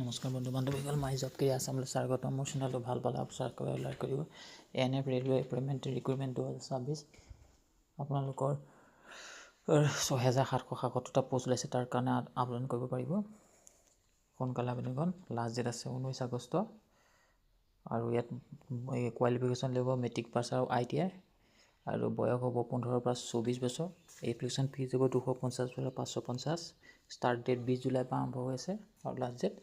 নমস্কাৰ বন্ধু বান্ধৱীসকল, my job career আছামলৈ স্বাগতম। মোৰ চেনেলটো ভাল পালে ছাবস্ক্ৰাইব লাইক কৰিব। NF ৰেলৱে এপইণ্টমেণ্ট ৰিক্ৰুটমেণ্ট 2026 আপোনালোকৰ 6777টা পোষ্ট ওলাইছে, তাৰ কাৰণে আবেদন কৰিব পাৰিব। সোনকালে আবেদনখন লাষ্ট ডেট আছে 19 আগষ্ট। আৰু ইয়াত কোৱালিফিকেশ্যন লাগিব মেট্ৰিক পাছ আৰু ITI, আৰু বয়স হ'ব 15 পৰা 24 বছৰ। এপ্লিকেশ্যন ফিজ হ'ব 250 পৰা 550। ষ্টাৰ্ট ডেট 20 জুলাইৰ পৰা আৰম্ভ হৈ আছে আৰু লাষ্ট ডেট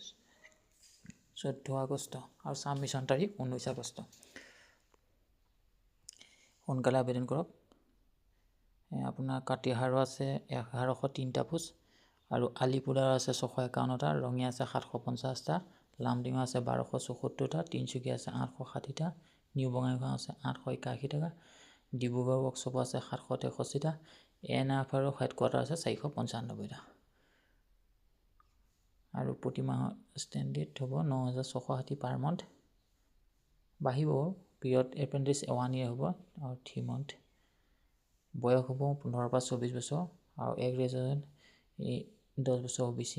14 আগষ্ট আৰু ছাবমিশ্যন তাৰিখ 19 আগষ্ট। সোনকালে আবেদন কৰক। আপোনাৰ কাটিহাৰো আছে 1103টা পোষ্ট, আৰু আলিপুৰৰ আছে 651টা, ৰঙিয়া আছে 750টা, লামডিঙৰ আছে 1274টা, তিনিচুকীয়া আছে 860টা, নিউ বঙাইগাঁও আছে 881টা, ডিব্ৰুগড় ৱৰ্কশ্বপ আছে 763টা, NFৰ হেডকোৱাৰ্টাৰ আছে 495টা। আৰু প্ৰতি মাহৰ ষ্টেণ্ডাৰ্ড হ'ব 9660 পাৰ মান্থ। বাঢ়িব পিৰিয়ড এপ্ৰেণ্টিছ 1 year হ'ব আৰু 3 month। বয়স হ'ব 15 পৰা 24 বছৰ, আৰু এগ্ৰেজুৱেশ্যন 10 বছৰ OBC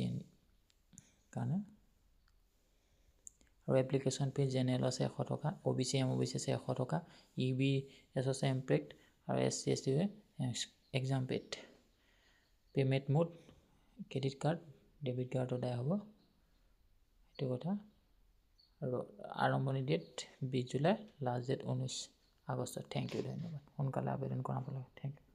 কাৰণে। আৰু এপ্লিকেশ্যন ফিজ জেনেৰেল আছে 100 টকা, OBC MOBC আছে 100 টকা, EBS আছে এমপেক্ট, আৰু SC ST exam paid. Payment mode credit card, debit কাৰ্ডৰ দ্বাৰা হ'ব, সেইটো কথা। আৰু আৰম্ভণি date 20 July, last date 19 August. Thank you, ধন্যবাদ। সোনকালে আবেদন কৰাব লাগে। Thank U.